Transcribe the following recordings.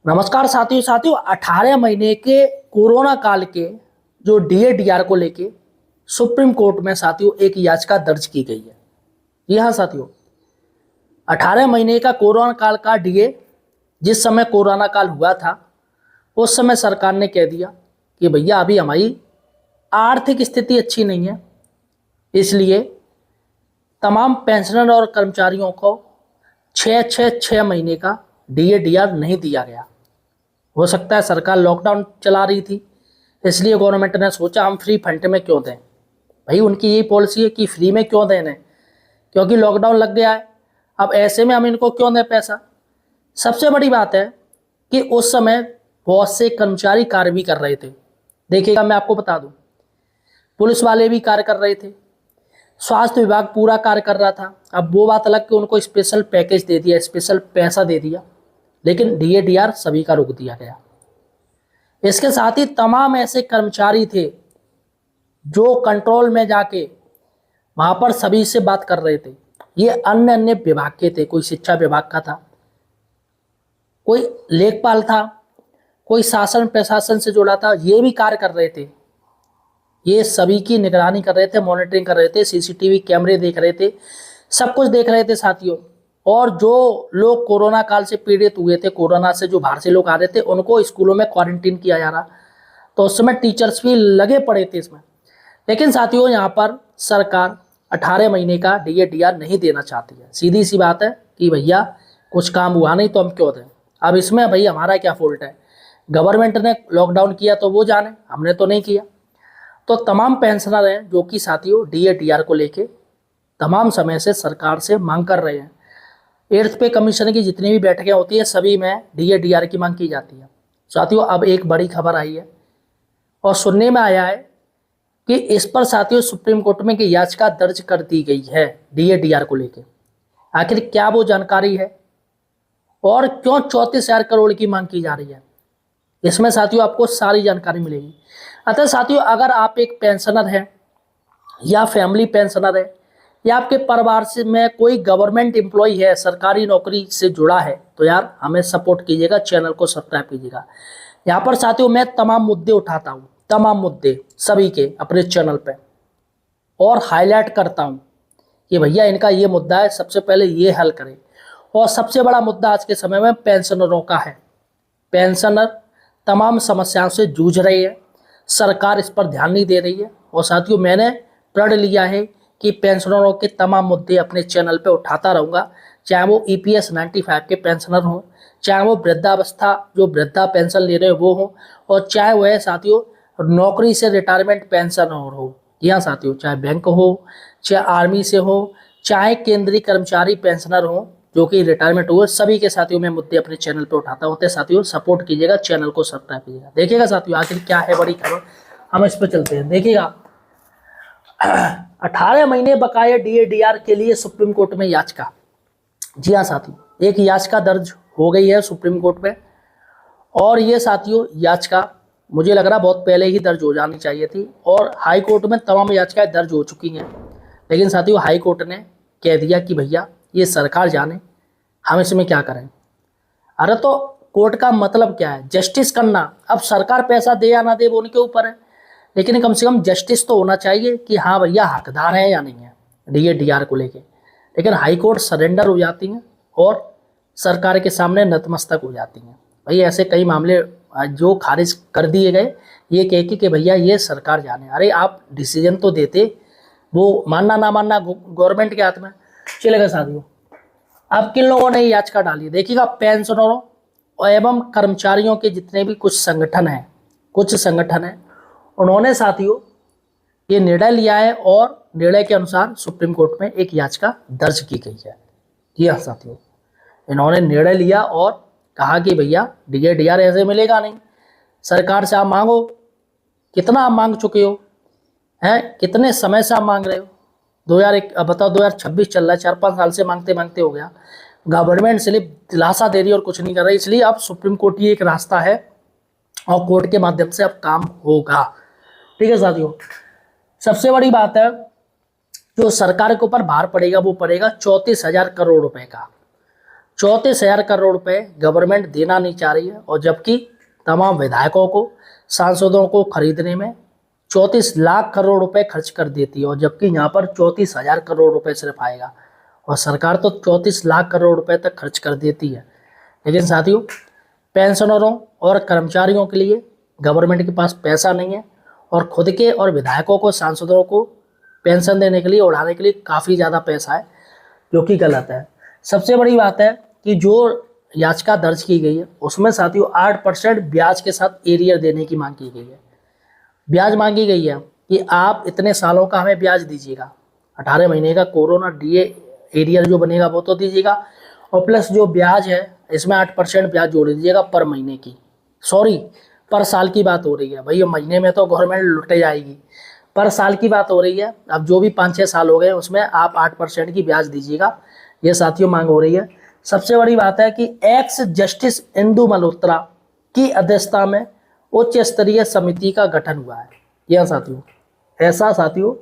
नमस्कार साथियों साथियों 18 महीने के कोरोना काल के जो डीए डीआर को लेके सुप्रीम कोर्ट में साथियों एक याचिका दर्ज की गई है। जी हाँ साथियों, 18 महीने का कोरोना काल का डीए जिस समय कोरोना काल हुआ था उस समय सरकार ने कह दिया कि भैया अभी हमारी आर्थिक स्थिति अच्छी नहीं है, इसलिए तमाम पेंशनर और कर्मचारियों को 6 महीने का डीए डीआर नहीं दिया गया। हो सकता है सरकार लॉकडाउन चला रही थी, इसलिए गवर्नमेंट ने सोचा हम फ्री फंड में क्यों दें। भाई उनकी यही पॉलिसी है कि फ्री में क्यों देने, क्योंकि लॉकडाउन लग गया है। अब ऐसे में हम इनको क्यों दें पैसा। सबसे बड़ी बात है कि उस समय बहुत से कर्मचारी कार्य भी कर रहे थे। देखिएगा, मैं आपको बता दूं, पुलिस वाले भी कार्य कर रहे थे, स्वास्थ्य विभाग पूरा कार्य कर रहा था। अब वो बात अलग कि उनको स्पेशल पैकेज दे दिया, स्पेशल पैसा दे दिया, लेकिन डीए डीआर सभी का रोक दिया गया। इसके साथ ही तमाम ऐसे कर्मचारी थे जो कंट्रोल में जाके वहां पर सभी से बात कर रहे थे। ये अन्य अन्य विभाग के थे, कोई शिक्षा विभाग का था, कोई लेखपाल था, कोई शासन प्रशासन से जुड़ा था, ये भी कार्य कर रहे थे। ये सभी की निगरानी कर रहे थे, मॉनिटरिंग कर रहे थे, सीसीटीवी कैमरे देख रहे थे, सब कुछ देख रहे थे साथियों। और जो लोग कोरोना काल से पीड़ित हुए थे, कोरोना से जो बाहर से लोग आ रहे थे, उनको स्कूलों में क्वारंटीन किया जा रहा, तो उस समय टीचर्स भी लगे पड़े थे इसमें। लेकिन साथियों, यहाँ पर सरकार 18 महीने का डीए डीआर नहीं देना चाहती है। सीधी सी बात है कि भैया कुछ काम हुआ नहीं तो हम क्यों दें। अब इसमें भाई हमारा क्या फॉल्ट है। गवर्नमेंट ने लॉकडाउन किया तो वो जाने, हमने तो नहीं किया। तो तमाम पेंशनर हैं जो कि साथियों डीए डीआर को लेके तमाम समय से सरकार से मांग कर रहे हैं। 8th पे कमीशन की जितनी भी बैठकें होती है सभी में डीए डीआर की मांग की जाती है। साथियों, अब एक बड़ी खबर आई है और सुनने में आया है कि इस पर साथियों सुप्रीम कोर्ट में की याचिका दर्ज कर दी गई है डीए डीआर को लेके। आखिर क्या वो जानकारी है और क्यों 34,000 करोड़ की मांग की जा रही है, इसमें साथियों आपको सारी जानकारी मिलेगी। अतः साथियों, अगर आप एक पेंशनर हैं या फैमिली पेंशनर है या आपके परिवार से में कोई गवर्नमेंट एम्प्लॉय है, सरकारी नौकरी से जुड़ा है, तो यार हमें सपोर्ट कीजिएगा, चैनल को सब्सक्राइब कीजिएगा। यहाँ पर साथियों मैं तमाम मुद्दे उठाता हूँ, तमाम मुद्दे सभी के अपने चैनल पे, और हाईलाइट करता हूँ कि भैया इनका ये मुद्दा है, सबसे पहले ये हल करें। और सबसे बड़ा मुद्दा आज के समय में पेंशनरों का है। पेंशनर तमाम समस्याओं से जूझ रहे हैं, सरकार इस पर ध्यान नहीं दे रही है। और साथियों मैंने प्रण लिया है कि पेंशनरों के तमाम मुद्दे अपने चैनल पे उठाता रहूँगा, चाहे वो EPS 95 के पेंशनर हों, चाहे वो वृद्धावस्था जो वृद्धा पेंशन ले रहे वो हों, और चाहे वह साथियों नौकरी से रिटायरमेंट पेंशन हो। जी हाँ साथियों, चाहे बैंक हो, चाहे आर्मी से हो, चाहे केंद्रीय कर्मचारी पेंशनर हो जो कि रिटायरमेंट हुए, सभी के साथियों मैं मुद्दे अपने चैनल पे उठाता हूँ। तो साथियों सपोर्ट कीजिएगा, चैनल को सब्सक्राइब कीजिएगा। देखिएगा साथियों आखिर क्या है बड़ी खबर, हम इस पर चलते हैं। देखिएगा 18 महीने बकाया डीए डीआर के लिए सुप्रीम कोर्ट में याचिका। जी हाँ साथियों, एक याचिका दर्ज हो गई है सुप्रीम कोर्ट में, और ये साथियों याचिका मुझे लग रहा बहुत पहले ही दर्ज हो जानी चाहिए थी, और हाई कोर्ट में तमाम याचिकाएं दर्ज हो चुकी हैं। लेकिन साथियों हाई कोर्ट ने कह दिया कि भैया ये सरकार जाने, हम इसमें क्या करें। अरे तो कोर्ट का मतलब क्या है, जस्टिस करना। अब सरकार पैसा दे या ना दे वो उनके ऊपर है, लेकिन कम से कम जस्टिस तो होना चाहिए कि हाँ भैया हकदार है या नहीं है डीए डीआर को लेके। लेकिन हाई कोर्ट सरेंडर हो जाती हैं और सरकार के सामने नतमस्तक हो जाती हैं। भाई ऐसे कई मामले जो खारिज कर दिए गए ये कह के कि भैया ये सरकार जाने। अरे आप डिसीजन तो देते, वो मानना ना मानना गवर्नमेंट के हाथ में। चलेगा साथियों, अब किन लोगों ने याचिका डाली देखिएगा, पेंशनरों एवं कर्मचारियों के जितने भी कुछ संगठन हैं, उन्होंने साथियों ये निर्णय लिया है, और निर्णय के अनुसार सुप्रीम कोर्ट में एक याचिका दर्ज की गई है। जी हाँ साथियों, इन्होंने निर्णय लिया और कहा कि भैया डीए डीआर ऐसे मिलेगा नहीं, सरकार से आप मांगो। कितना आप मांग चुके हो हैं, कितने समय से आप मांग रहे हो। 2001 बताओ 2026 चल रहा है, 4-5 साल से मांगते मांगते हो गया। गवर्नमेंट सिर्फ दिलासा दे रही है और कुछ नहीं कर रही। इसलिए अब सुप्रीम कोर्ट ही एक रास्ता है और कोर्ट के माध्यम से अब काम होगा। ठीक है साथियों, सबसे बड़ी बात है जो सरकार के ऊपर भार पड़ेगा वो पड़ेगा 34,000 करोड़ रुपए का। 34,000 करोड़ रुपए गवर्नमेंट देना नहीं चाह रही है, और जबकि तमाम विधायकों को, सांसदों को खरीदने में 34 लाख करोड़ रुपए खर्च कर देती है, और जबकि यहाँ पर 34,000 करोड़ रुपए सिर्फ आएगा, और सरकार तो 34 लाख करोड़ रुपए तक खर्च कर देती है। लेकिन साथियों, पेंशनरों और कर्मचारियों के लिए गवर्नमेंट के पास पैसा नहीं है, और खुद के और विधायकों को, सांसदों को पेंशन देने के लिए, उड़ाने के लिए काफ़ी ज़्यादा पैसा है, जो कि गलत है। सबसे बड़ी बात है कि जो याचिका दर्ज की गई है उसमें साथियों 8% ब्याज के साथ एरियर देने की मांग की गई है। ब्याज मांगी गई है कि आप इतने सालों का हमें ब्याज दीजिएगा, 18 महीने का कोरोना डीए एरियर जो बनेगा वो तो दीजिएगा, और प्लस जो ब्याज है इसमें 8% ब्याज जोड़ दीजिएगा पर महीने की, सॉरी पर साल की बात हो रही है भाई, महीने में तो गवर्नमेंट लुटे जाएगी, पर साल की बात हो रही है। अब जो भी 5-6 साल हो गए उसमें आप 8% की ब्याज दीजिएगा, ये साथियों मांग हो रही है। सबसे बड़ी बात है कि एक्स जस्टिस इंदु मल्होत्रा की अध्यक्षता में उच्च स्तरीय समिति का गठन हुआ है। यह साथियों, ऐसा साथियों,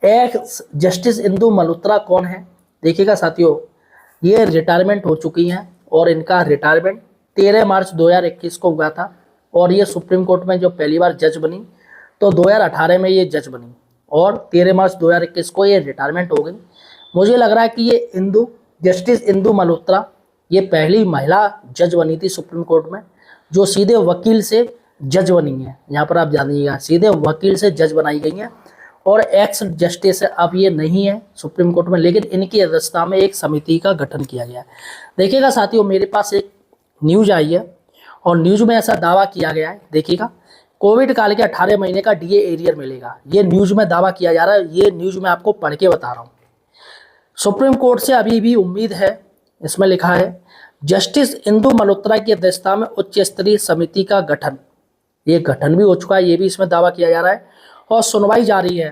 एक्स जस्टिस इंदु मल्होत्रा कौन है? देखिएगा साथियों, ये रिटायरमेंट हो चुकी हैं, और इनका रिटायरमेंट 13 मार्च 2021 को हुआ था, और ये सुप्रीम कोर्ट में जो पहली बार जज बनी तो 2018 में ये जज बनी, और 13 मार्च 2021 को ये रिटायरमेंट हो गई। मुझे लग रहा है कि ये जस्टिस इंदु मल्होत्रा ये पहली महिला जज बनी थी सुप्रीम कोर्ट में, जो सीधे वकील से जज बनी है। यहाँ पर आप जानिएगा, सीधे वकील से जज बनाई गई हैं, और एक्स जस्टिस अब ये नहीं है सुप्रीम कोर्ट में, लेकिन इनकी अध्यक्षता में एक समिति का गठन किया गया है। देखिएगा साथियों, मेरे पास एक न्यूज आई है, और न्यूज में ऐसा दावा किया गया है, देखिएगा, कोविड काल के 18 महीने का डीए एरियर मिलेगा, ये न्यूज में दावा किया जा रहा है। ये न्यूज मैं आपको पढ़ के बता रहा हूँ। सुप्रीम कोर्ट से अभी भी उम्मीद है, इसमें लिखा है जस्टिस इंदु मल्होत्रा की अध्यक्षता में उच्च स्तरीय समिति का गठन, ये गठन भी हो चुका है, ये भी इसमें दावा किया जा रहा है, और सुनवाई जारी है।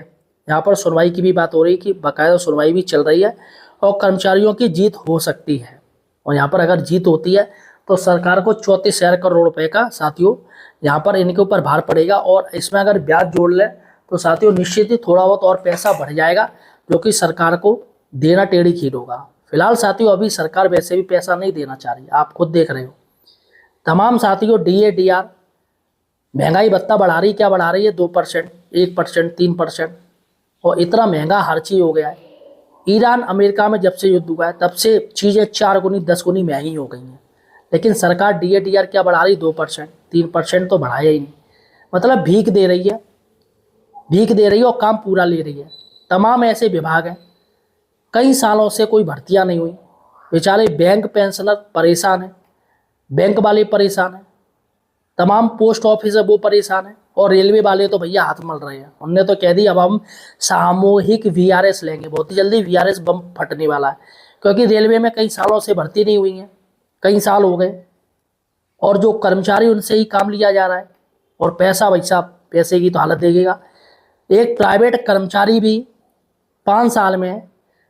यहाँ पर सुनवाई की भी बात हो रही है कि बाकायदा सुनवाई भी चल रही है, और कर्मचारियों की जीत हो सकती है, और यहाँ पर अगर जीत होती है तो सरकार को 34,000 करोड़ रुपए का साथियों यहाँ पर इनके ऊपर भार पड़ेगा, और इसमें अगर ब्याज जोड़ ले तो साथियों निश्चित ही थोड़ा बहुत और पैसा बढ़ जाएगा, जो कि सरकार को देना टेढ़ी खीर होगा। फिलहाल साथियों अभी सरकार वैसे भी पैसा नहीं देना चाह रही, आप खुद देख रहे हो। तमाम साथियों डीए डीआर महंगाई भत्ता बढ़ा रही, क्या बढ़ा रही है? 2%, 1%, 3%, और इतना महंगा हर चीज़ हो गया है। ईरान अमेरिका में जब से युद्ध हुआ है तब से चीज़ें 4 गुनी 10 गुनी महंगी हो गई हैं, लेकिन सरकार डीए डीआर क्या बढ़ा रही? 2%, 3% तो बढ़ाया ही नहीं। मतलब भीख दे रही है, भीख दे रही है और काम पूरा ले रही है। तमाम ऐसे विभाग हैं, कई सालों से कोई भर्तियां नहीं हुई, बेचारे बैंक पेंशनर परेशान हैं, बैंक वाले परेशान हैं, तमाम पोस्ट ऑफिस है वो परेशान है, और रेलवे वाले तो भैया हाथ मल रहे हैं। उनने तो कह दी अब हम सामूहिक वीआरएस लेंगे, बहुत ही जल्दी वीआरएस बम फटने वाला है, क्योंकि रेलवे में कई सालों से भर्ती नहीं हुई है, कई साल हो गए, और जो कर्मचारी उनसे ही काम लिया जा रहा है, और पैसा भाई साहब, पैसे की तो हालत देखेगा। एक प्राइवेट कर्मचारी भी 5 साल में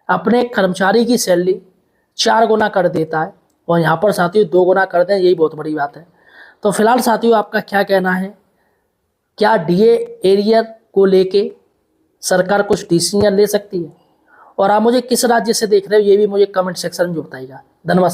अपने कर्मचारी की सैलरी 4 गुना कर देता है, और यहाँ पर साथियों 2 गुना कर दें, यही बहुत बड़ी बात है। तो फिलहाल साथियों आपका क्या कहना है? क्या डीए एरियर को लेके सरकार कुछ डिसीजन ले सकती है? और आप मुझे किस राज्य से देख रहे हो ये भी मुझे कमेंट सेक्शन में बताइएगा। धन्यवाद।